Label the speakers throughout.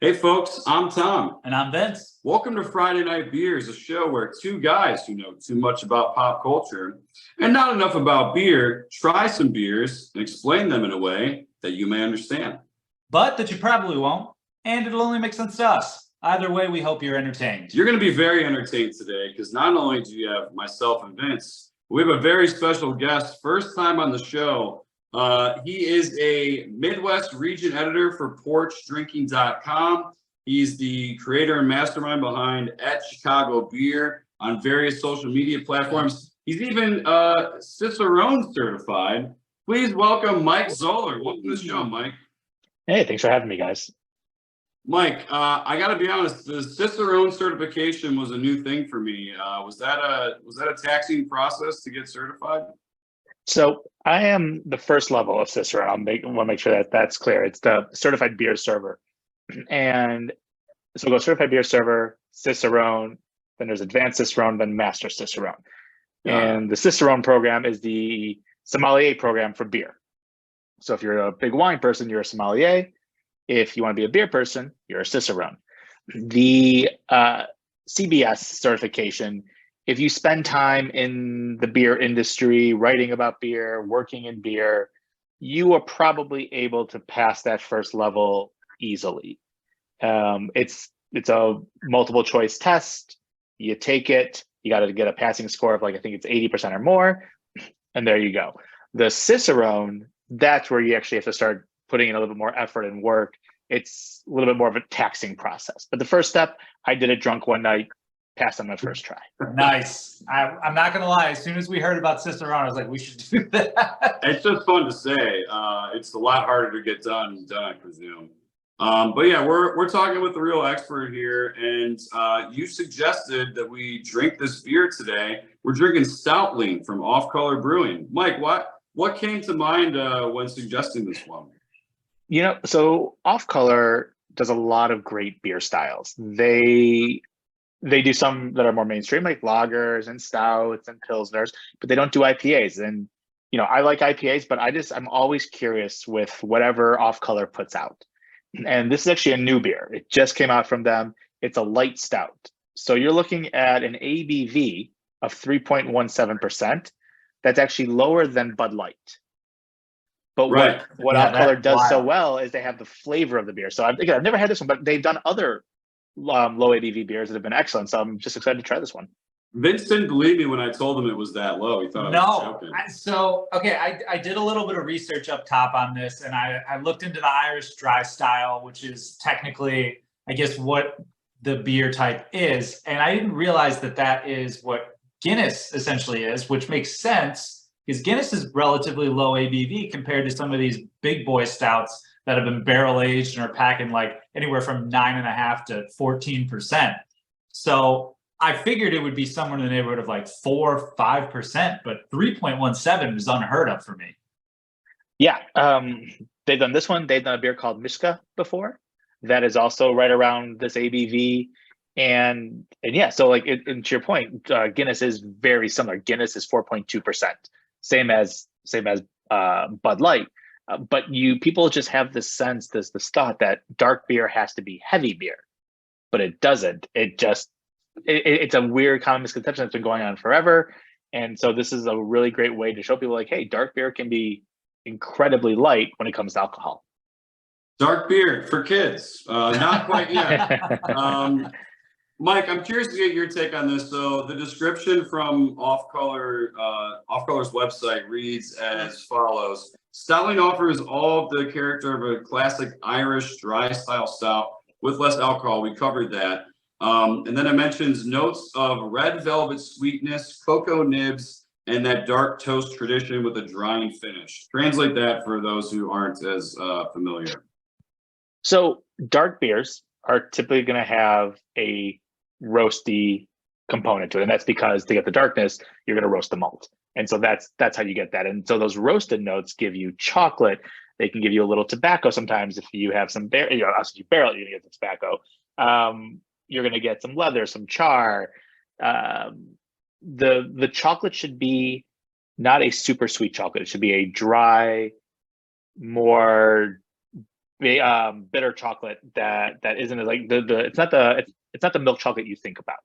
Speaker 1: Hey folks, I'm Tom.
Speaker 2: And I'm Vince.
Speaker 1: Welcome to Friday Night Beers, a show where two guys who know too much about pop culture and not enough about beer try some beers and explain them in a way that you may understand.
Speaker 2: But that you probably won't, and it'll only make sense to us. Either way, we hope you're entertained.
Speaker 1: You're going to be very entertained today because not only do you have myself and Vince, we have a very special guest, first time on the show. He is a Midwest region editor for PorchDrinking.com. He's the creator and mastermind behind At Chicago Beer on various social media platforms. He's even Cicerone certified. Please welcome Mike Zoller. Welcome to the show, Mike.
Speaker 3: Hey, thanks for having me, guys.
Speaker 1: Mike, I got to be honest. The Cicerone certification was a new thing for me. Was that a taxing process to get certified?
Speaker 3: So I am the first level of Cicerone. I want to make sure that that's clear. It's the certified beer server, and so we'll go certified beer server, Cicerone. Then there's advanced Cicerone, then master Cicerone. And the Cicerone program is the sommelier program for beer. So if you're a big wine person, you're a sommelier. If you want to be a beer person, you're a Cicerone. The CBS certification, if you spend time in the beer industry, writing about beer, working in beer, you are probably able to pass that first level easily. It's a multiple choice test. You take it, you got to get a passing score of I think it's 80% or more, and there you go. The Cicerone, that's where you actually have to start putting in a little bit more effort and work. It's a little bit more of a taxing process. But the first step, I did it drunk one night, passed on my first try.
Speaker 2: Nice. I'm not going to lie. As soon as we heard about Cicerone, I was like, we should do that.
Speaker 1: It's just fun to say. It's a lot harder to get done, I presume. But yeah, we're talking with the real expert here, and you suggested that we drink this beer today. We're drinking Stoutling from Off Color Brewing. Mike, what came to mind when suggesting this one?
Speaker 3: So Off Color does a lot of great beer styles. They do some that are more mainstream, like lagers and stouts and pilsners, but they don't do IPAs. And I like IPAs, but I'm always curious with whatever Off Color puts out. And this is actually a new beer. It just came out from them. It's a light stout. So you're looking at an ABV of 3.17%. That's actually lower than Bud Light. But what Off Color does so well is they have the flavor of the beer. So I've never had this one, but they've done other low ABV beers that have been excellent. So I'm just excited to try this one.
Speaker 1: Vince didn't believe me when I told him it was that low. He thought I was joking.
Speaker 2: I did a little bit of research up top on this, and I looked into the Irish dry style, which is technically, I guess, what the beer type is. And I didn't realize that is what Guinness essentially is, which makes sense because Guinness is relatively low ABV compared to some of these big boy stouts that have been barrel aged and are packing anywhere from 9.5% to 14%. So I figured it would be somewhere in the neighborhood of 4 or 5%, but 3.17 is unheard of for me.
Speaker 3: Yeah, they've done this one. They've done a beer called Mishka before. That is also right around this ABV. And yeah, so and to your point, Guinness is very similar. Guinness is 4.2%, same as Bud Light. But people just have this sense, this thought that dark beer has to be heavy beer, but it doesn't. It's a weird common misconception that's been going on forever. And so this is a really great way to show people hey, dark beer can be incredibly light when it comes to alcohol.
Speaker 1: Dark beer for kids, not quite yet. Mike, I'm curious to get your take on this. So the description from Off Color's website reads as follows. Stoutling offers all of the character of a classic Irish dry style stout with less alcohol. We covered that. And then it mentions notes of red velvet sweetness, cocoa nibs, and that dark toast tradition with a drying finish. Translate that for those who aren't as familiar.
Speaker 3: So dark beers are typically going to have a roasty component to it, and that's because to get the darkness, you're going to roast the malt, and so that's how you get that. And so those roasted notes give you chocolate. They can give you a little tobacco sometimes if you have some barrel. You're going to get the tobacco. You're going to get some leather, some char. The chocolate should be not a super sweet chocolate. It should be a dry, more bitter chocolate that isn't like it's not the milk chocolate you think about.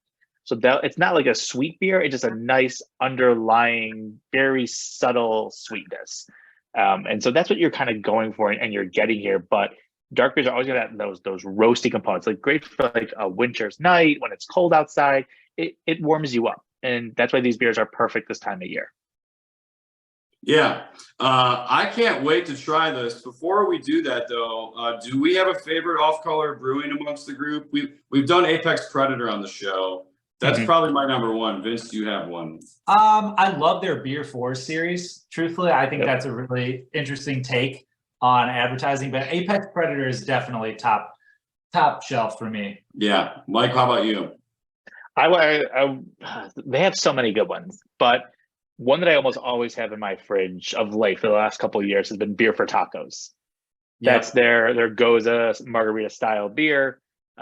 Speaker 3: So that it's not like a sweet beer. It's just a nice underlying, very subtle sweetness. And so that's what you're kind of going for and you're getting here. But dark beers are always gonna have those roasty components, like great for like a winter's night when it's cold outside. It warms you up, and that's why these beers are perfect this time of year.
Speaker 1: Yeah, I can't wait to try this. Before we do that, though, do we have a favorite off-color brewing amongst the group? We've done Apex Predator on the show. That's probably my number one. Vince, do you have one?
Speaker 2: I love their Beer 4 series. Truthfully, I think that's a really interesting take on advertising. But Apex Predator is definitely top shelf for me.
Speaker 1: Yeah, Mike, how about you?
Speaker 3: They have so many good ones, but one that I almost always have in my fridge of late for the last couple of years has been Beer for Tacos. That's their Goza margarita style beer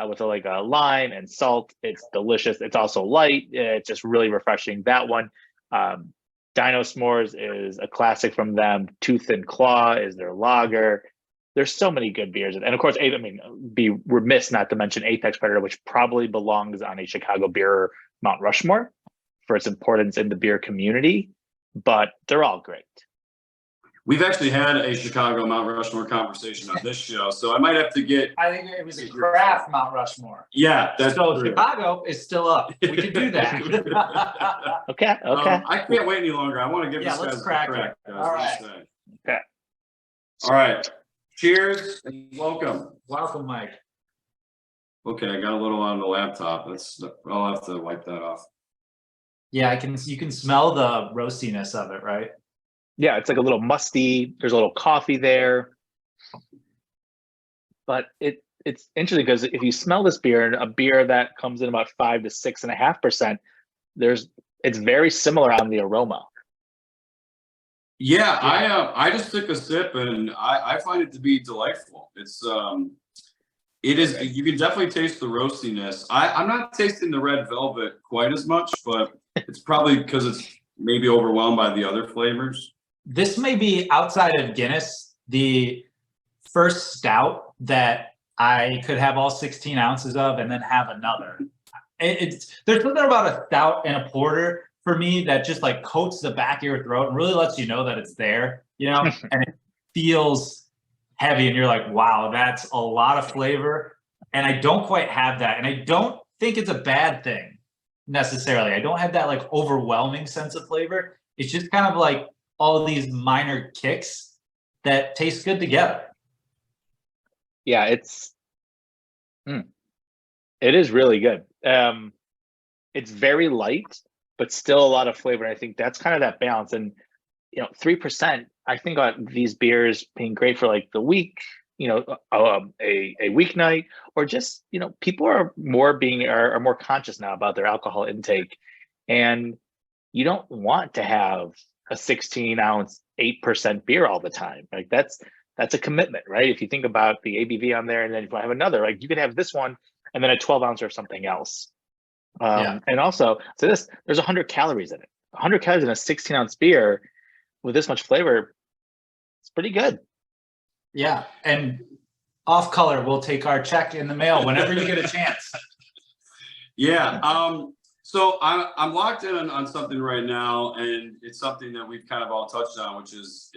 Speaker 3: with like a lime and salt. It's delicious. It's also light. It's just really refreshing. That one. Dino S'mores is a classic from them. Tooth and Claw is their lager. There's so many good beers. And of course, I mean, be remiss not to mention Apex Predator, which probably belongs on a Chicago beer Mount Rushmore for its importance in the beer community, but they're all great.
Speaker 1: We've actually had a Chicago Mount Rushmore conversation on this show, so I might have to get.
Speaker 2: I think it was a craft Mount Rushmore.
Speaker 1: Yeah, that's
Speaker 2: so
Speaker 1: true.
Speaker 2: Chicago is still up. We can do that.
Speaker 3: Okay.
Speaker 1: I can't wait any longer. I want to give this guys a crack. Guys.
Speaker 2: All right.
Speaker 3: Okay.
Speaker 1: All right. Cheers and welcome.
Speaker 2: Welcome, Mike.
Speaker 1: Okay, I got a little on the laptop. I'll have to wipe that off.
Speaker 2: Yeah, you can smell the roastiness of it, right?
Speaker 3: Yeah, it's like a little musty. There's a little coffee there. But it's interesting because if you smell this beer, a beer that comes in about 5 to 6.5%, it's very similar on the aroma.
Speaker 1: Yeah, I just took a sip and I find it to be delightful. It is. You can definitely taste the roastiness. I'm not tasting the red velvet quite as much, but it's probably because it's maybe overwhelmed by the other flavors.
Speaker 2: This may be, outside of Guinness, the first stout that I could have all 16 ounces of and then have another. There's something about a stout and a porter for me that just like coats the back of your throat and really lets you know that it's there, and it feels heavy and you're like, wow, that's a lot of flavor. And I don't quite have that. And I don't think it's a bad thing necessarily. I don't have that like overwhelming sense of flavor. It's just kind of like all these minor kicks that taste good together.
Speaker 3: Yeah, it is really good. It's very light, but still a lot of flavor. And I think that's kind of that balance. And 3%, I think about these beers being great for like the week, a weeknight, or just, people are more conscious now about their alcohol intake. And you don't want to have a 16-ounce, 8% beer all the time. Like that's a commitment, right? If you think about the ABV on there, and then if I have another, like you could have this one and then a 12-ounce or something else. And also, there's 100 calories in it. 100 calories in a 16-ounce beer with this much flavor, it's pretty good.
Speaker 2: Yeah, and Off Color will take our check in the mail whenever you get a chance.
Speaker 1: Yeah. So I'm locked in on something right now, and it's something that we've kind of all touched on, which is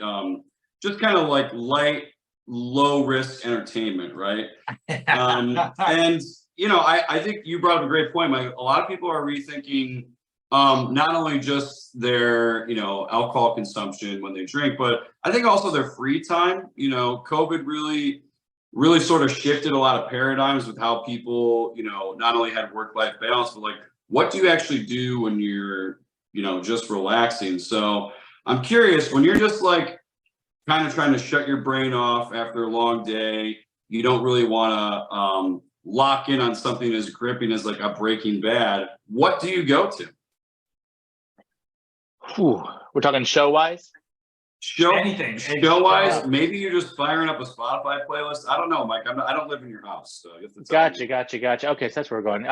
Speaker 1: just kind of like light, low risk entertainment, right? And I think you brought up a great point, Mike. A lot of people are rethinking not only just their alcohol consumption when they drink, but I think also their free time. COVID really sort of shifted a lot of paradigms with how people not only had work-life balance, but like, what do you actually do when you're, just relaxing? So I'm curious, when you're just like kind of trying to shut your brain off after a long day, you don't really want to lock in on something as gripping as like a Breaking Bad. What do you go to?
Speaker 3: We're talking show-wise?
Speaker 2: Anything.
Speaker 1: Show-wise, maybe you're just firing up a Spotify playlist. I don't know, Mike. I don't live in your house, so you have to tell me.
Speaker 3: Gotcha. Okay, so that's where we're going.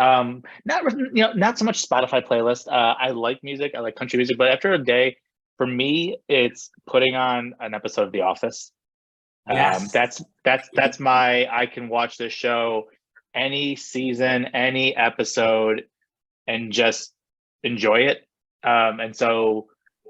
Speaker 3: Not so much Spotify playlist. I like music. I like country music, but after a day, for me, it's putting on an episode of The Office.
Speaker 2: Yes.
Speaker 3: That's my, I can watch this show any season, any episode, and just enjoy it. And so,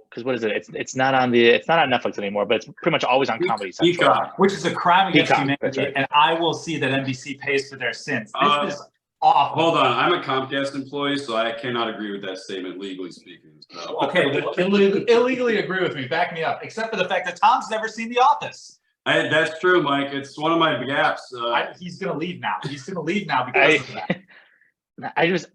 Speaker 3: because what is it? It's not on Netflix anymore, but it's pretty much always on Comedy Central.
Speaker 1: Peacock.
Speaker 2: Which is a crime against
Speaker 3: Peacock, that's
Speaker 2: humanity,
Speaker 3: right.
Speaker 2: and I will see that NBC pays for their sins. This is awful.
Speaker 1: Hold on, I'm a Comcast employee, so I cannot agree with that statement, legally speaking. So.
Speaker 2: Okay, well, illegally agree with me. Back me up. Except for the fact that Tom's never seen The Office.
Speaker 1: That's true, Mike. It's one of my gaps.
Speaker 2: He's gonna leave now. He's gonna leave now because of that.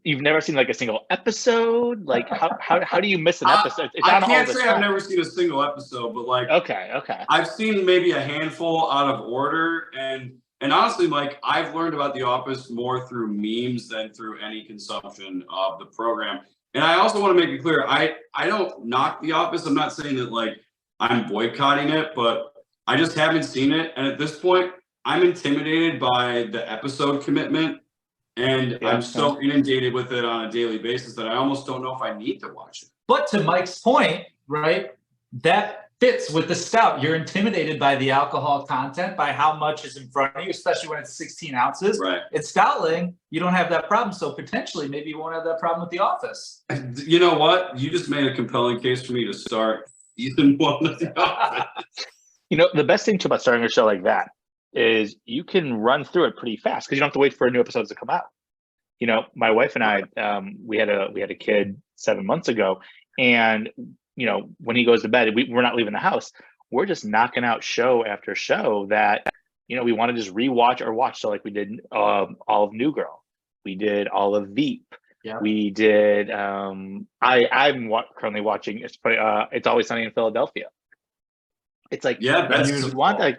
Speaker 3: You've never seen like a single episode? Like how do you miss an episode? It's
Speaker 1: I
Speaker 3: on all
Speaker 1: can't
Speaker 3: the
Speaker 1: say
Speaker 3: time.
Speaker 1: I've never seen a single episode, but like
Speaker 3: Okay.
Speaker 1: I've seen maybe a handful out of order, and honestly, Mike, I've learned about The Office more through memes than through any consumption of the program. And I also want to make it clear, I don't knock The Office. I'm not saying that like I'm boycotting it, but I just haven't seen it. And at this point, I'm intimidated by the episode commitment. And I'm so inundated with it on a daily basis that I almost don't know if I need to watch it.
Speaker 2: But to Mike's point, right, that fits with the stout. You're intimidated by the alcohol content, by how much is in front of you, especially when it's 16 ounces.
Speaker 1: Right.
Speaker 2: It's Stoutling, you don't have that problem. So potentially, maybe you won't have that problem with The Office.
Speaker 1: You know what? You just made a compelling case for me to start season 1 of The Office.
Speaker 3: You know, the best thing too about starting a show like that is you can run through it pretty fast because you don't have to wait for new episodes to come out. You know, my wife and I, we had a kid 7 months ago, and you know, when he goes to bed, we're not leaving the house. We're just knocking out show after show that, you know, we want to just rewatch or watch. So like we did all of New Girl, we did all of Veep, we did. I'm currently watching. It's Always Sunny in Philadelphia. It's like, you want like,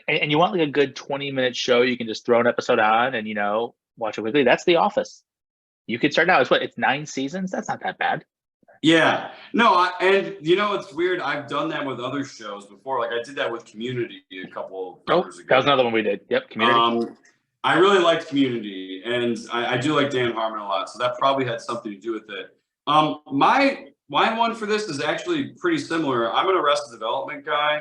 Speaker 3: and you want like a good 20-minute show. You can just throw an episode on and, you know, watch it quickly. That's The Office. You could start now. It's 9 seasons. That's not that bad.
Speaker 1: Yeah, no, and you know, it's weird. I've done that with other shows before. Like I did that with Community a couple years ago.
Speaker 3: That was another one we did. Yep, Community.
Speaker 1: I really liked Community, and I do like Dan Harmon a lot. So that probably had something to do with it. My one for this is actually pretty similar. I'm an Arrested Development guy,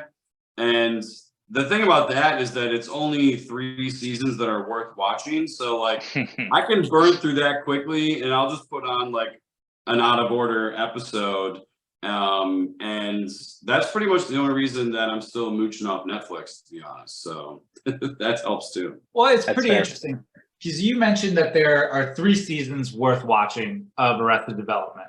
Speaker 1: and the thing about that is that it's only 3 seasons that are worth watching. So like I can burn through that quickly, and I'll just put on like an out of order episode. And that's pretty much the only reason that I'm still mooching off Netflix, to be honest. So that helps too.
Speaker 2: Well, it's pretty interesting because you mentioned that there are 3 seasons worth watching of Arrested Development.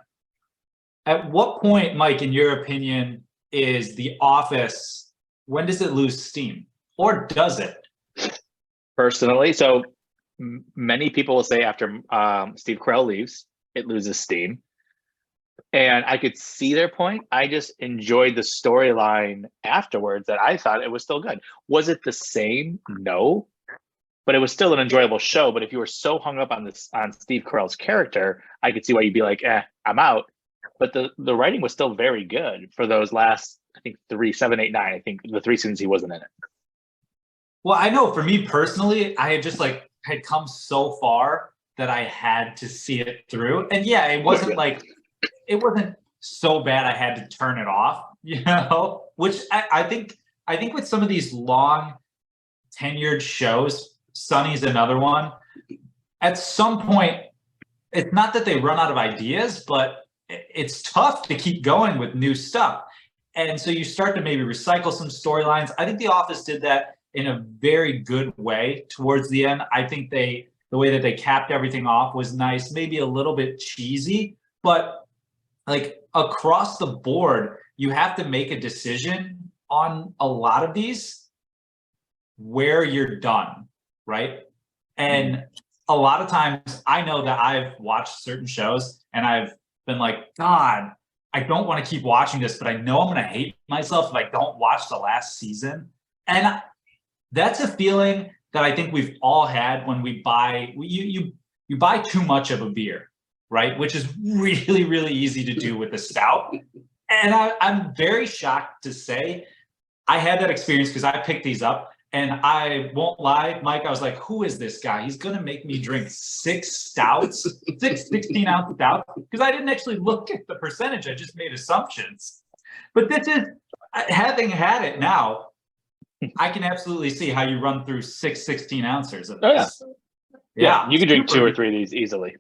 Speaker 2: At what point, Mike, in your opinion, is The Office, when does it lose steam? Or does it?
Speaker 3: Personally, so many people will say after Steve Carell leaves, it loses steam. And I could see their point. I just enjoyed the storyline afterwards that I thought it was still good. Was it the same? No. But it was still an enjoyable show. But if you were so hung up on Steve Carell's character, I could see why you'd be like, I'm out. But the writing was still very good for those last, I think, 3, 7, 8, 9. I think the 3 seasons he wasn't in it.
Speaker 2: Well, I know for me personally, I had just had come so far that I had to see it through. And yeah, it wasn't it wasn't so bad I had to turn it off, you know, which I think with some of these long tenured shows, Sunny's another one, at some point, it's not that they run out of ideas, but it's tough to keep going with new stuff. And so you start to maybe recycle some storylines. I think The Office did that in a very good way towards the end. I think the way that they capped everything off was nice, maybe a little bit cheesy, but like across the board, you have to make a decision on a lot of these where you're done, right? And a lot of times I know that I've watched certain shows and I've been like, God, I don't want to keep watching this, but I know I'm going to hate myself if I don't watch the last season. And that's a feeling that I think we've all had when we buy, you buy too much of a beer, right? Which is really, really easy to do with a stout. And I'm very shocked to say I had that experience because I picked these up, and I won't lie, Mike, I was like, who is this guy? He's going to make me drink 6 stouts, 6 16-ounce stouts, because I didn't actually look at the percentage. I just made assumptions. But this is, having had it now, I can absolutely see how you run through 16 ounces of
Speaker 3: Oh yeah,
Speaker 2: this. Yeah,
Speaker 3: you could drink 2
Speaker 2: super.
Speaker 3: or 3 of these easily.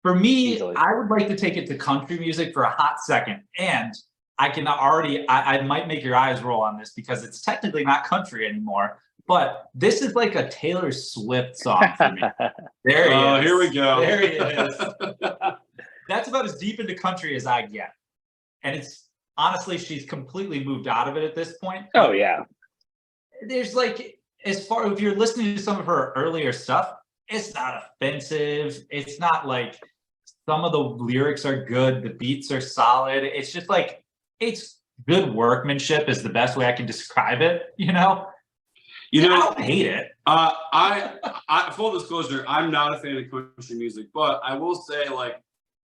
Speaker 2: For me,
Speaker 3: Easily.
Speaker 2: I would like to take it to country music for a hot second. And I can already, I might make your eyes roll on this because it's technically not country anymore, but this is like a Taylor Swift song for me. There he is.
Speaker 1: Here we go.
Speaker 2: There he is. That's about as deep into country as I get. And it's honestly, she's completely moved out of it at this point.
Speaker 3: Oh yeah.
Speaker 2: There's like, as far if you're listening to some of her earlier stuff, it's not offensive. It's not like some of the lyrics are good, the beats are solid. It's just like it's good workmanship is the best way I can describe it, you know?
Speaker 1: You know,
Speaker 2: I don't hate it.
Speaker 1: I full disclosure, I'm not a fan of country music, but I will say, like,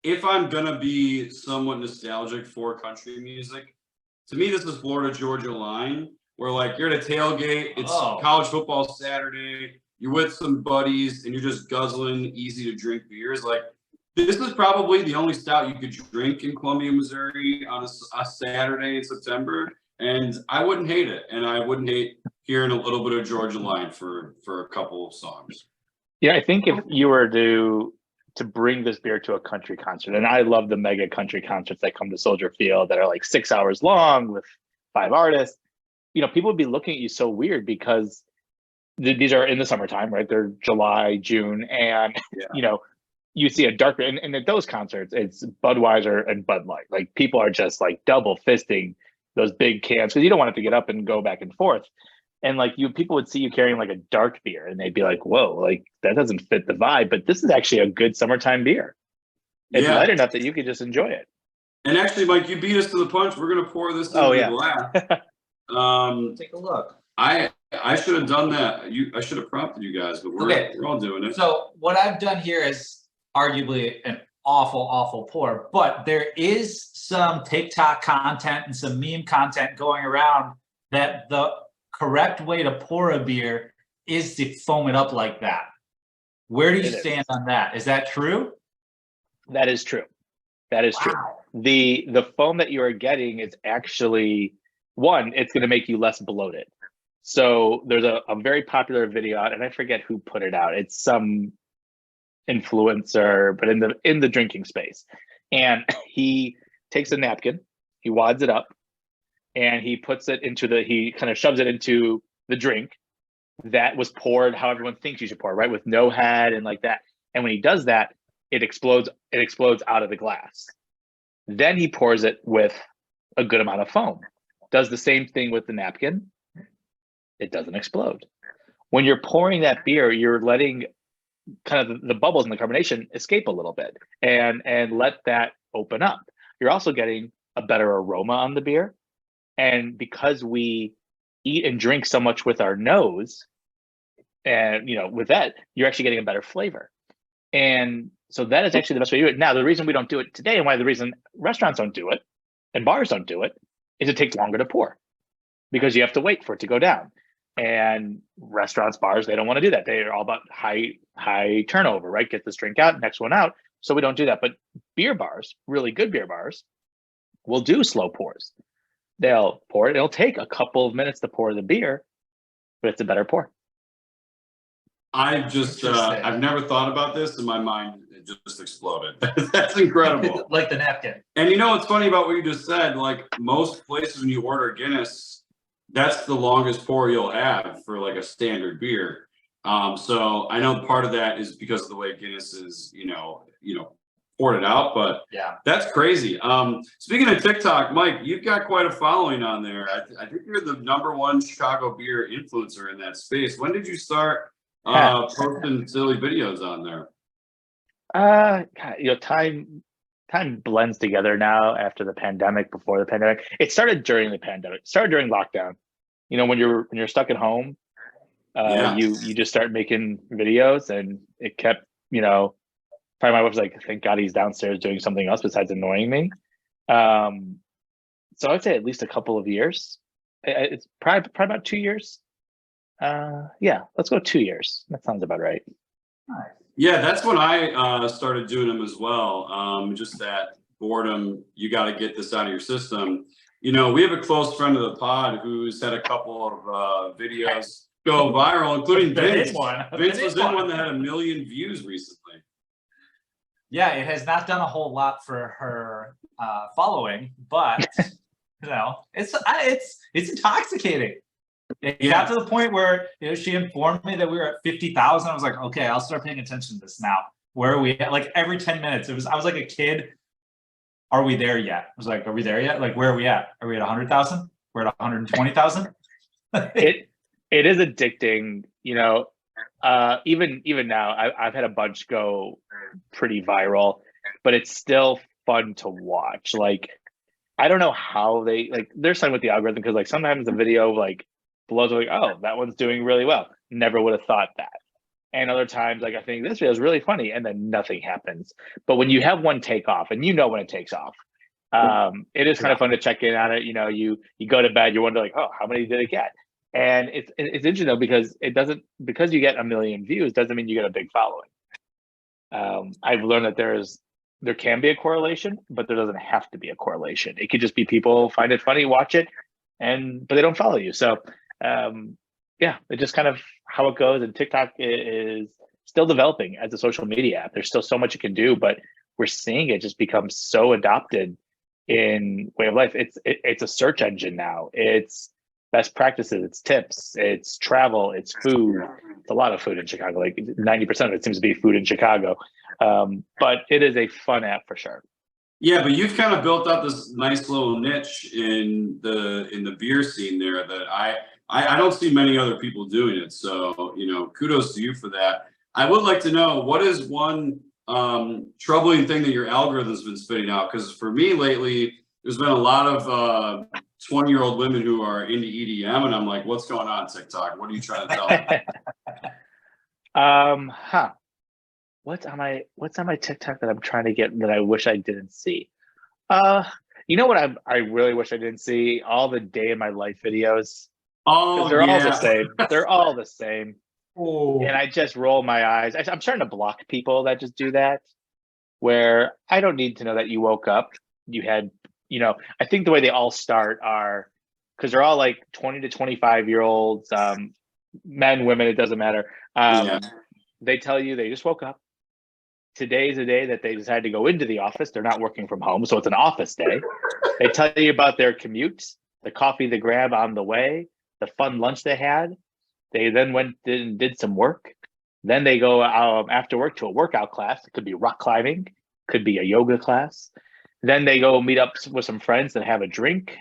Speaker 1: if I'm gonna be somewhat nostalgic for country music, to me, this is Florida Georgia line, where like you're at a tailgate, it's college football Saturday, you're with some buddies, and you're just guzzling easy to drink beers. Like, this is probably the only stout you could drink in Columbia, Missouri on a Saturday in September, and I wouldn't hate it, and I wouldn't hate hearing a little bit of Georgia line for a couple of songs.
Speaker 3: Yeah, I think if you were to bring this beer to a country concert, and I love the mega country concerts that come to Soldier Field that are like 6 hours long with 5 artists, you know, people would be looking at you so weird because these are in the summertime, right? They're July, June, and you know, you see a darker, and at those concerts, it's Budweiser and Bud Light. Like people are just like double fisting those big cans because you don't want it to get up and go back and forth. And like people would see you carrying like a dark beer and they'd be like, whoa, like that doesn't fit the vibe. But this is actually a good summertime beer. It's light enough that you could just enjoy it.
Speaker 1: And actually, Mike, you beat us to the punch. We're gonna pour this into the glass.
Speaker 2: Take a look.
Speaker 1: I should have done that. I should have prompted you guys, but we're all doing it.
Speaker 2: So what I've done here is arguably an awful pour, but there is some TikTok content and some meme content going around that the correct way to pour a beer is to foam it up like that. Where do you stand on that? Is that true? That is true.
Speaker 3: That is true. The foam that you are getting is actually, one, it's going to make you less bloated. So there's a very popular video out, and I forget who put it out. It's some influencer, but in the drinking space. And he takes a napkin, he wads it up, and he puts it into he kind of shoves it into the drink that was poured how everyone thinks you should pour, right? With no head and like that. And when he does that, it explodes out of the glass. Then he pours it with a good amount of foam. Does the same thing with the napkin. It doesn't explode. When you're pouring that beer, you're letting kind of the bubbles and the carbonation escape a little bit and let that open up. You're also getting a better aroma on the beer. And because we eat and drink so much with our nose, and you know, with that, you're actually getting a better flavor. And so that is actually the best way to do it. Now, the reason we don't do it today, and why the reason restaurants don't do it and bars don't do it, is it takes longer to pour because you have to wait for it to go down. And restaurants, bars, they don't want to do that. They're all about high turnover, right? Get this drink out, next one out. So we don't do that. But beer bars, really good beer bars, will do slow pours. They'll pour it. It'll take a couple of minutes to pour the beer, but it's a better pour.
Speaker 1: I've never thought about this, and my mind just exploded. That's incredible.
Speaker 2: Like the napkin.
Speaker 1: And you know what's funny about what you just said? Like most places when you order Guinness, that's the longest pour you'll have for like a standard beer. So I know part of that is because of the way Guinness is, you know, poured it out, but that's crazy. Speaking of TikTok, Mike, you've got quite a following on there. I think you're the #1 Chicago beer influencer in that space. When did you start posting silly videos on there?
Speaker 3: You know, time blends together now after the pandemic, before the pandemic. It started during the pandemic. It started during lockdown. You know, when you're stuck at home, you just start making videos, and it kept, you know, probably my wife was like, thank God he's downstairs doing something else besides annoying me. So I'd say at least a couple of years. It's probably about 2 years. Yeah, let's go 2 years. That sounds about right.
Speaker 2: Nice.
Speaker 1: Yeah, that's when I started doing them as well. Just that boredom, you got to get this out of your system. you know, we have a close friend of the pod who's had a couple of videos go viral, including Vince. Vince was in one that had 1 million views recently.
Speaker 2: Yeah, it has not done a whole lot for her following, but you know, it's intoxicating. It got to the point where, you know, she informed me that we were at 50,000. I was like, okay, I'll start paying attention to this now. Where are we at? Like every 10 minutes, I was like a kid. Are we there yet? I was like, are we there yet? Like, where are we at? Are we at 100,000? We're at 120,000.
Speaker 3: It is addicting, you know. Even now, I've had a bunch go pretty viral, but it's still fun to watch. Like, I don't know how they like. There's something with the algorithm because like sometimes the video like blows like, oh, that one's doing really well. Never would have thought that. And other times, like I think this video is really funny, and then nothing happens. But when you have one take off, and you know when it takes off, it is kind of fun to check in on it. You know, you go to bed, you wonder like, oh, how many did it get? And it's interesting though because because you get 1 million views doesn't mean you get a big following. I've learned that there can be a correlation, but there doesn't have to be a correlation. It could just be people find it funny, watch it, but they don't follow you. So yeah, it's just kind of how it goes. And TikTok is still developing as a social media app. There's still so much it can do, but we're seeing it just become so adopted in way of life. It's a search engine now. It's best practices, it's tips, it's travel, it's food. It's a lot of food in Chicago. Like 90% of it seems to be food in Chicago. But it is a fun app for sure.
Speaker 1: Yeah, but you've kind of built up this nice little niche in the beer scene there that I don't see many other people doing it. So, you know, kudos to you for that. I would like to know, what is one troubling thing that your algorithm's been spitting out? Because for me lately, there's been a lot of 20-year-old women who are into EDM, and I'm like, what's going on TikTok? What are you trying to tell me?
Speaker 3: What's on my TikTok that I'm trying to get that I wish I didn't see? You know what I really wish I didn't see? All the day in my life videos.
Speaker 1: Oh,
Speaker 3: they're all the
Speaker 1: yeah.
Speaker 3: same. They're all the same.
Speaker 2: Oh.
Speaker 3: And I just roll my eyes. I'm starting to block people that just do that, where I don't need to know that you woke up, you had, you know, I think the way they all start are, because they're all like 20 to 25-year-olds, men, women, it doesn't matter. They tell you they just woke up. Today's the day that they decided to go into the office. They're not working from home, so it's an office day. They tell you about their commute, the coffee they grab on the way, the fun lunch they had. They then went and did some work. Then they go after work to a workout class. It could be rock climbing, could be a yoga class. Then they go meet up with some friends and have a drink.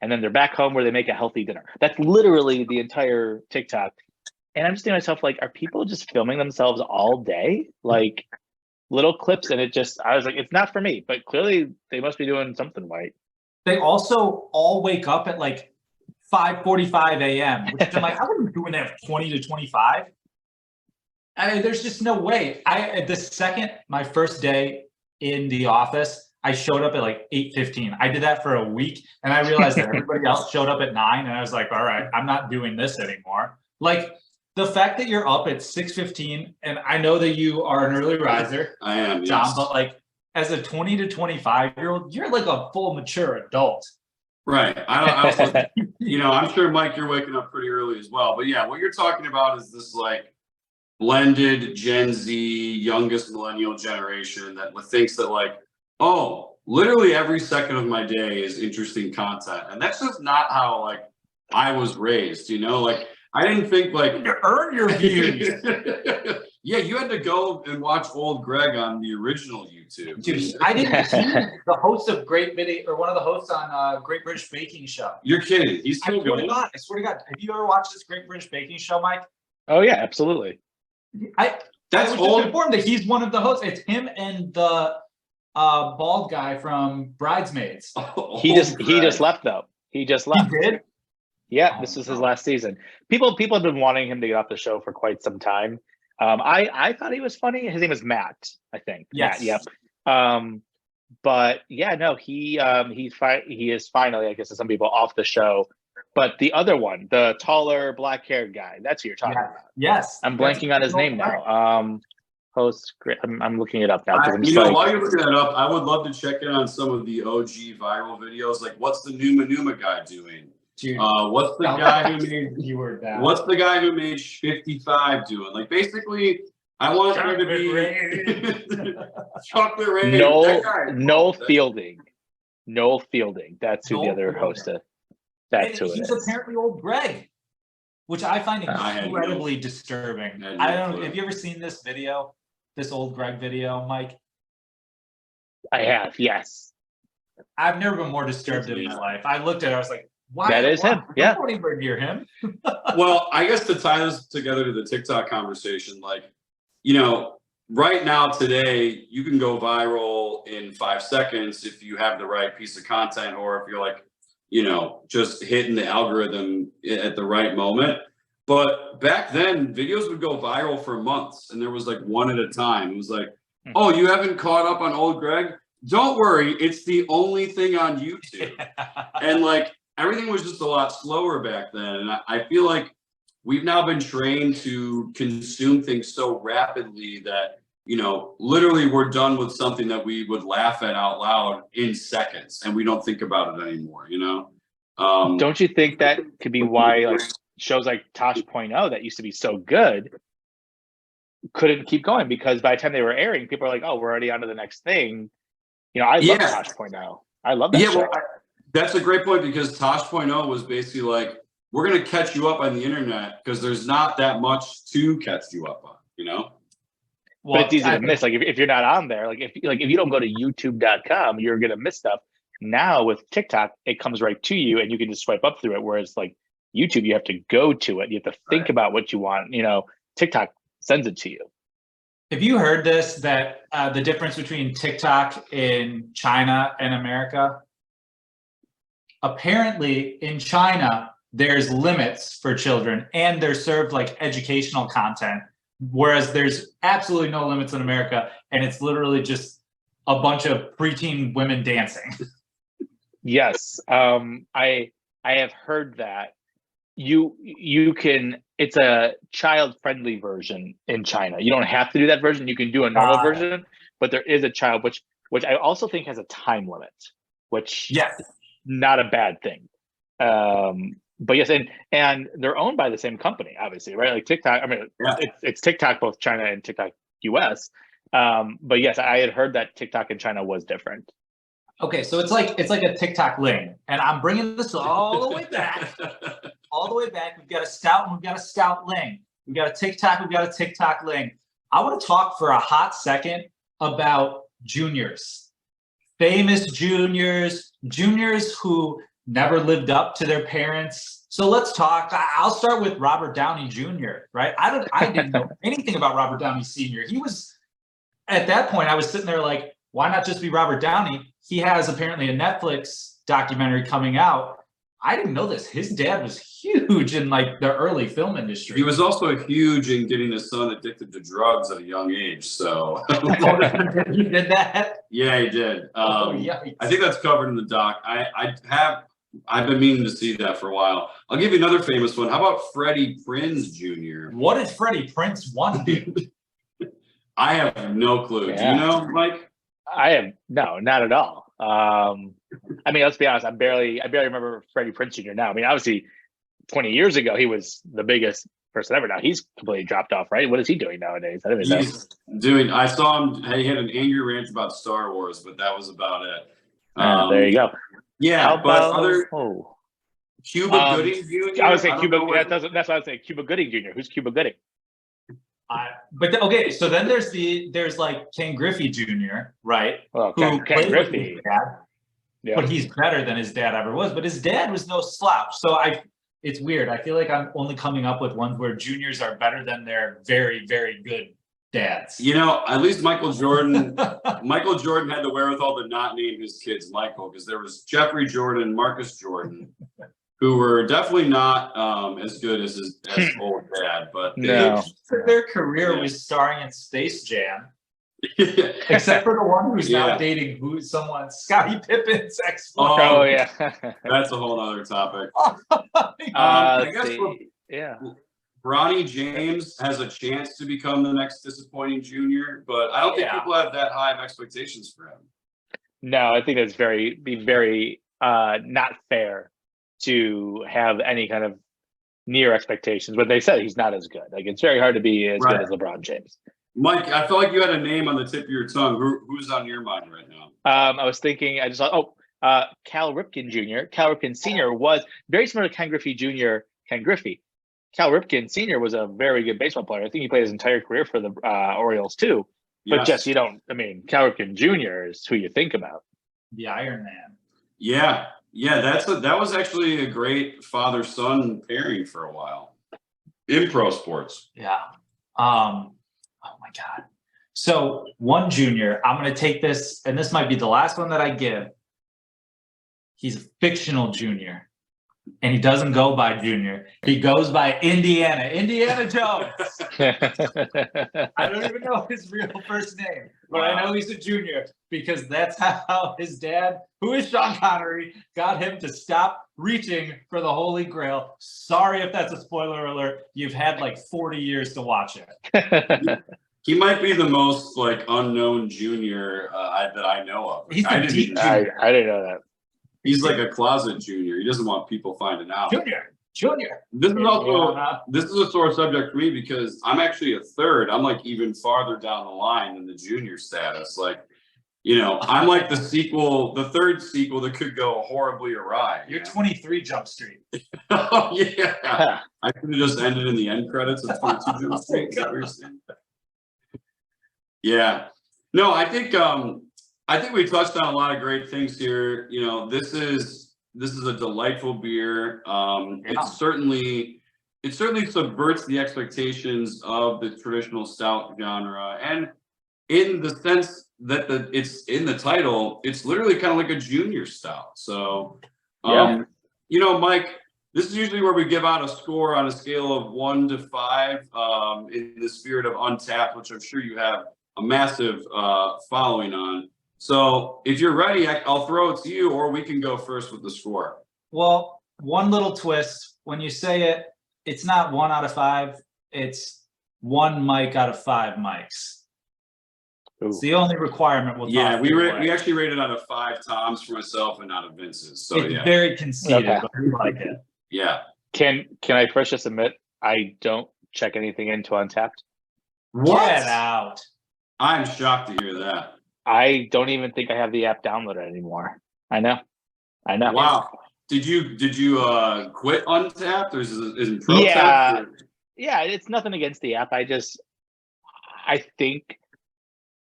Speaker 3: And then they're back home where they make a healthy dinner. That's literally the entire TikTok. And I'm just thinking to myself, like, are people just filming themselves all day? Like little clips, and I was like, it's not for me, but clearly they must be doing something right.
Speaker 2: They also all wake up at like 5:45 a.m., which I'm like, I wouldn't be doing that at 20 to 25. I mean, there's just no way. The second my first day in the office, I showed up at like 8:15. I did that for a week, and I realized that everybody else showed up at 9, and I was like, all right, I'm not doing this anymore. Like, the fact that you're up at 6:15, and I know that you are an early riser.
Speaker 1: I am,
Speaker 2: John,
Speaker 1: yes.
Speaker 2: but like as a 20 to 25-year-old, you're like a full mature adult.
Speaker 1: Right. I also, you know, I'm sure, Mike, you're waking up pretty early as well. But yeah, what you're talking about is this like blended Gen Z, youngest millennial generation that thinks that like, oh, literally every second of my day is interesting content. And that's just not how like I was raised, you know, like I didn't think like
Speaker 2: You earn your views.
Speaker 1: Yeah, you had to go and watch old Greg on the original YouTube.
Speaker 2: Dude, I didn't see the host of Great Video, or one of the hosts on Great British Baking Show.
Speaker 1: You're kidding. He's
Speaker 2: I
Speaker 1: still
Speaker 2: swear to
Speaker 1: going.
Speaker 2: God, I swear to God. Have you ever watched this Great British Baking Show, Mike?
Speaker 3: Oh yeah, absolutely.
Speaker 2: I
Speaker 1: That's
Speaker 2: was
Speaker 1: old.
Speaker 2: just informed that he's one of the hosts. It's him and the bald guy from Bridesmaids.
Speaker 3: He just left though. He just left.
Speaker 2: He did?
Speaker 3: Yeah,
Speaker 2: Oh,
Speaker 3: this was his last season. People have been wanting him to get off the show for quite some time. I thought he was funny. His name is Matt, I think.
Speaker 2: Yes.
Speaker 3: Matt, yep. But yeah, no, he is finally, I guess, to some people, off the show. But the other one, the taller, black-haired guy, that's who you're talking about.
Speaker 2: Yes.
Speaker 3: I'm blanking on his name now. host? I'm looking it up now because I'm just
Speaker 1: while you're looking that up, I would love to check in on some of the OG viral videos. Like, what's the Numa guy doing?
Speaker 2: Dude,
Speaker 1: what's the guy who made?
Speaker 2: keyword that.
Speaker 1: What's the guy who made 55 doing? Like, basically, I want there to be chocolate rain.
Speaker 3: Noel Fielding. Noel Fielding. That's who the other host is. That's who it is.
Speaker 2: He's apparently old Greg, which I find incredibly disturbing. I don't know. Have you ever seen this video? This old Greg video, Mike?
Speaker 3: I have, yes.
Speaker 2: I've never been more disturbed in my life. I looked at it, I was like, why?
Speaker 3: That is him. Yeah.
Speaker 2: Don't anywhere near him.
Speaker 1: Well, I guess to tie this together to the TikTok conversation, like, you know, right now today, you can go viral in 5 seconds if you have the right piece of content, or if you're like, you know, just hitting the algorithm at the right moment. But back then, videos would go viral for months, and there was like one at a time. It was like, oh, you haven't caught up on old Greg? Don't worry, it's the only thing on YouTube. And like, everything was just a lot slower back then. And I feel like we've now been trained to consume things so rapidly that, you know, literally we're done with something that we would laugh at out loud in seconds, and we don't think about it anymore, you know?
Speaker 3: Don't you think that could be why like shows like Tosh.0 that used to be so good couldn't keep going? Because by the time they were airing, people are like, oh, we're already on to the next thing. You know, I love Tosh.0. I love that show.
Speaker 1: Well, that's a great point, because Tosh.0 was basically like, we're going to catch you up on the internet because there's not that much to catch you up on, you know?
Speaker 3: Well, but it's easy to miss. Like if you're not on there, like if you don't go to youtube.com, you're going to miss stuff. Now with TikTok, it comes right to you and you can just swipe up through it. Whereas like YouTube, you have to go to it. You have to think about what you want. You know, TikTok sends it to you.
Speaker 2: Have you heard this, that the difference between TikTok in China and America? Apparently in China, there's limits for children and they're served like educational content, whereas there's absolutely no limits in America, and it's literally just a bunch of preteen women dancing.
Speaker 3: Yes, I have heard that. You can, it's a child-friendly version in China. You don't have to do that version. You can do a normal version, but there is a child, which I also think has a time limit, which not a bad thing. But yes, and they're owned by the same company, obviously, right? Like TikTok. I mean, it's TikTok, both China and TikTok US. But yes, I had heard that TikTok in China was different.
Speaker 2: Okay, so it's like a TikTok Ling, and I'm bringing this all the way back. All the way back. We've got a Stout and we've got a Stoutling. We've got a TikTok, we've got a TikTok Ling. I want to talk for a hot second about juniors. Famous juniors who never lived up to their parents. So let's talk. I'll start with Robert Downey Jr., right? I didn't know anything about Robert Downey Sr. He was, at that point, I was sitting there like, why not just be Robert Downey? He has apparently a Netflix documentary coming out. I didn't know this. His dad was huge in like the early film industry.
Speaker 1: He was also huge in getting his son addicted to drugs at a young age. So
Speaker 2: he did that.
Speaker 1: Yeah, he did. I think that's covered in the doc. I've been meaning to see that for a while. I'll give you another famous one. How about Freddie Prinze Jr.?
Speaker 2: What did Freddie Prinze 1 do?
Speaker 1: I have no clue. Do you know, Mike?
Speaker 3: I have no, not at all. I mean, let's be honest. I barely remember Freddie Prinze Jr. now. I mean, obviously, 20 years ago, he was the biggest person ever. Now he's completely dropped off, right? What is he doing nowadays? I don't even know.
Speaker 1: I saw him. He had an angry rant about Star Wars, but that was about it.
Speaker 3: There you go.
Speaker 1: Yeah, but other Cuba Gooding Jr.
Speaker 3: I would say Cuba. That's what I would say. Cuba Gooding Jr. Who's Cuba Gooding?
Speaker 2: Okay, so then there's like Ken Griffey Jr., right?
Speaker 3: Well, Ken Griffey,
Speaker 2: but he's better than his dad ever was. But his dad was no slouch. So it's weird. I feel like I'm only coming up with ones where juniors are better than their very, very good dads.
Speaker 1: You know, at least Michael Jordan had the wherewithal to not name his kids Michael, because there was Jeffrey Jordan, Marcus Jordan, who were definitely not as good as his old dad. But
Speaker 2: their career was starring in Space Jam. Except for the one who's now dating Scottie Pippen's ex-wife.
Speaker 3: Oh yeah,
Speaker 1: that's a whole other topic. Bronny James has a chance to become the next disappointing junior, but I don't think people have that high of expectations for him.
Speaker 3: No, I think that's very not fair to have any kind of near expectations. But they said he's not as good. Like, it's very hard to be as good as LeBron James.
Speaker 1: Mike, I feel like you had a name on the tip of your tongue. Who's on your mind right now?
Speaker 3: I was thinking, I just thought, Cal Ripken Jr. Cal Ripken Sr. was very similar to Ken Griffey Jr. Ken Griffey. Cal Ripken Sr. was a very good baseball player. I think he played his entire career for the Orioles too. But just, Cal Ripken Jr. is who you think about.
Speaker 2: The Iron Man.
Speaker 1: Yeah. That was actually a great father-son pairing for a while in pro sports.
Speaker 2: Yeah. Oh my God. So one junior, I'm going to take this, and this might be the last one that I give. He's a fictional junior, and he doesn't go by junior. He goes by Indiana Jones. I don't even know his real first name, but I know he's a junior because that's how his dad, who is Sean Connery, got him to stop reaching for the Holy Grail. Sorry if that's a spoiler alert. You've had like 40 years to watch it.
Speaker 1: He might be the most unknown junior that I know of.
Speaker 2: He's
Speaker 3: I didn't know that.
Speaker 1: He's like a closet junior. He doesn't want people finding out.
Speaker 2: Junior.
Speaker 1: This is a sore subject for me because I'm actually a third. I'm even farther down the line than the junior status. I'm like the third sequel that could go horribly awry.
Speaker 2: You're 23 Jump Street.
Speaker 1: Oh yeah. I could have just ended in the end credits of 22 Jump Street. Yeah. No, I think we touched on a lot of great things here. This is a delightful beer. It certainly subverts the expectations of the traditional stout genre, and in the sense that it's in the title, it's literally kind of like a junior stout. So, Mike, this is usually where we give out a score on a scale of 1 to 5. In the spirit of Untapped, which I'm sure you have a massive following on. So if you're ready, I'll throw it to you, or we can go first with the score.
Speaker 2: Well, one little twist. When you say it, it's not 1 out of 5. It's 1 mic out of 5 mics. Ooh. It's the only requirement.
Speaker 1: We actually rated out of 5 Toms for myself and out of Vince's. So
Speaker 2: it's very conceited, but we like it.
Speaker 1: Yeah.
Speaker 3: Can I first just admit I don't check anything into Untapped?
Speaker 1: What?
Speaker 2: Get out.
Speaker 1: I'm shocked to hear that.
Speaker 3: I don't even think I have the app downloaded anymore. I know.
Speaker 1: Wow. Did you quit Untapped, or is it Pro
Speaker 3: Yeah.
Speaker 1: Tap?
Speaker 3: Yeah, it's nothing against the app. I think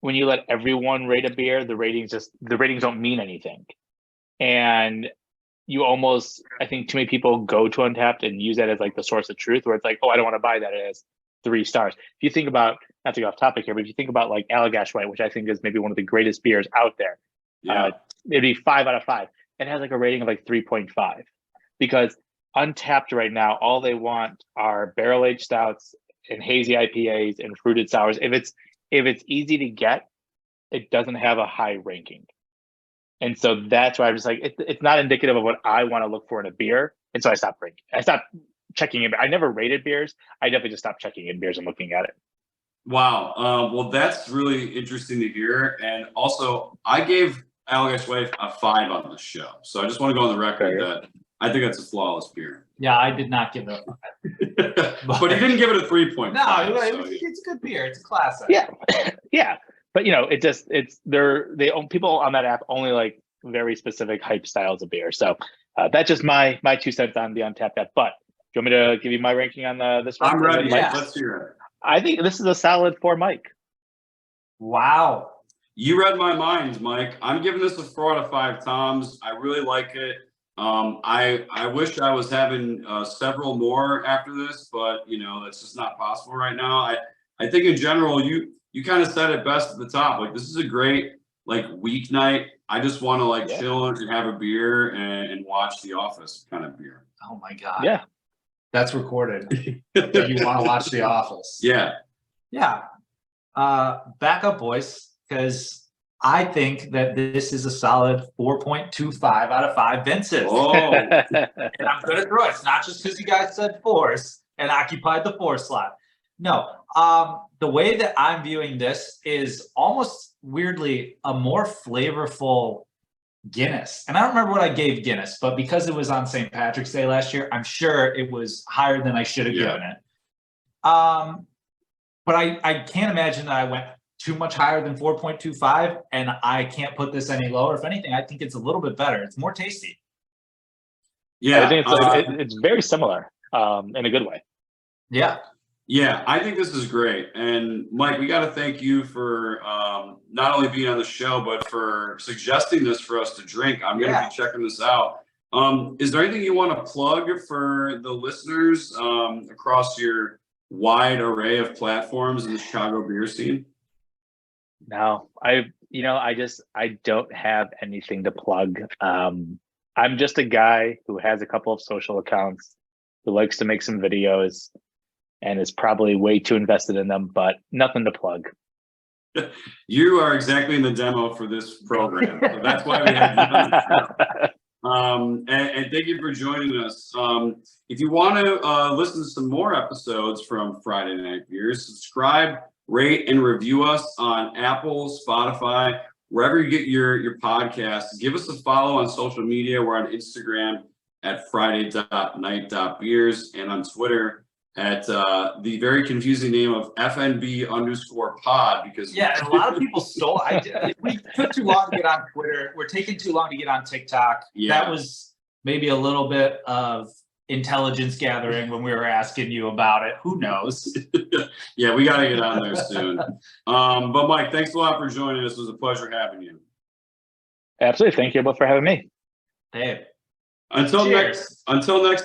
Speaker 3: when you let everyone rate a beer, the ratings don't mean anything. And I think too many people go to Untapped and use that as the source of truth, where it's I don't want to buy that. It has 3 stars. If you think about, not to go off topic here, but if you think about Allagash White, which I think is maybe one of the greatest beers out there, it'd be 5 out of 5. It has a rating of 3.5, because Untapped right now, all they want are barrel-aged stouts and hazy IPAs and fruited sours. If it's easy to get, it doesn't have a high ranking. And so that's why I'm just it's not indicative of what I want to look for in a beer. And so I stopped ranking. I stopped checking it. I never rated beers. I definitely just stopped checking in beers and looking at it.
Speaker 1: Wow. Well, that's really interesting to hear. And also, I gave Allagash White a 5 on the show. So I just want to go on the record that I think that's a flawless beer.
Speaker 2: Yeah, I did not give it a 5.
Speaker 1: But he didn't give it a 3.5.
Speaker 2: No, it's a good beer. It's a classic.
Speaker 3: Yeah. Yeah. But people on that app only very specific hype styles of beer. So that's just my 2 cents on the Untapped app. But do you want me to give you my ranking on this one?
Speaker 1: I'm ready.
Speaker 2: Yeah.
Speaker 1: Let's hear it.
Speaker 3: I think this is a solid 4 mic.
Speaker 2: Wow.
Speaker 1: You read my mind, Mike. I'm giving this a 4 out of 5 Toms. I really like it. I wish I was having several more after this, but that's just not possible right now. I think in general, you kind of said it best at the top. This is a great weeknight. I just want to chill and have a beer and watch The Office kind of beer.
Speaker 2: Oh my God.
Speaker 3: Yeah.
Speaker 2: That's recorded. If you want to watch The Office.
Speaker 1: Yeah.
Speaker 2: Yeah. Back up, boys, because I think that this is a solid 4.25 out of 5 Vinces.
Speaker 1: Oh.
Speaker 2: And I'm going to throw it. It's not just because you guys said 4s and occupied the 4 slot. No, the way that I'm viewing this is almost weirdly a more flavorful Guinness. And I don't remember what I gave Guinness, but because it was on St. Patrick's Day last year, I'm sure it was higher than I should have given it. But I can't imagine that I went too much higher than 4.25, and I can't put this any lower. If anything, I think it's a little bit better. It's more tasty.
Speaker 3: Yeah, I think it's very similar in a good way.
Speaker 2: Yeah.
Speaker 1: Yeah, I think this is great. And Mike, we got to thank you for not only being on the show, but for suggesting this for us to drink. I'm going to be checking this out. Is there anything you want to plug for the listeners across your wide array of platforms in the Chicago beer scene?
Speaker 3: No, I don't have anything to plug. I'm just a guy who has a couple of social accounts, who likes to make some videos, and is probably way too invested in them, but nothing to plug.
Speaker 1: You are exactly in the demo for this program. So that's why we had you on the show. And thank you for joining us. If you want to listen to some more episodes from Friday Night Beers, subscribe, rate, and review us on Apple, Spotify, wherever you get your podcasts. Give us a follow on social media. We're on Instagram at friday.night.beers and on Twitter at the very confusing name of FNB_pod, because
Speaker 2: a lot of people stole. We took too long to get on Twitter. We're taking too long to get on TikTok. That was maybe a little bit of intelligence gathering when we were asking you about it. Who knows?
Speaker 1: Yeah, we got to get on there soon. But Mike, thanks a lot for joining us. It was a pleasure having you.
Speaker 3: Absolutely. Thank you both for having me.
Speaker 2: Hey.
Speaker 1: Until next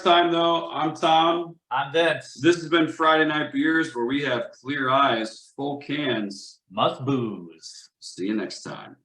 Speaker 1: time, though, I'm Tom.
Speaker 2: I'm Vince.
Speaker 1: This has been Friday Night Beers, where we have clear eyes, full cans,
Speaker 2: must booze.
Speaker 1: See you next time.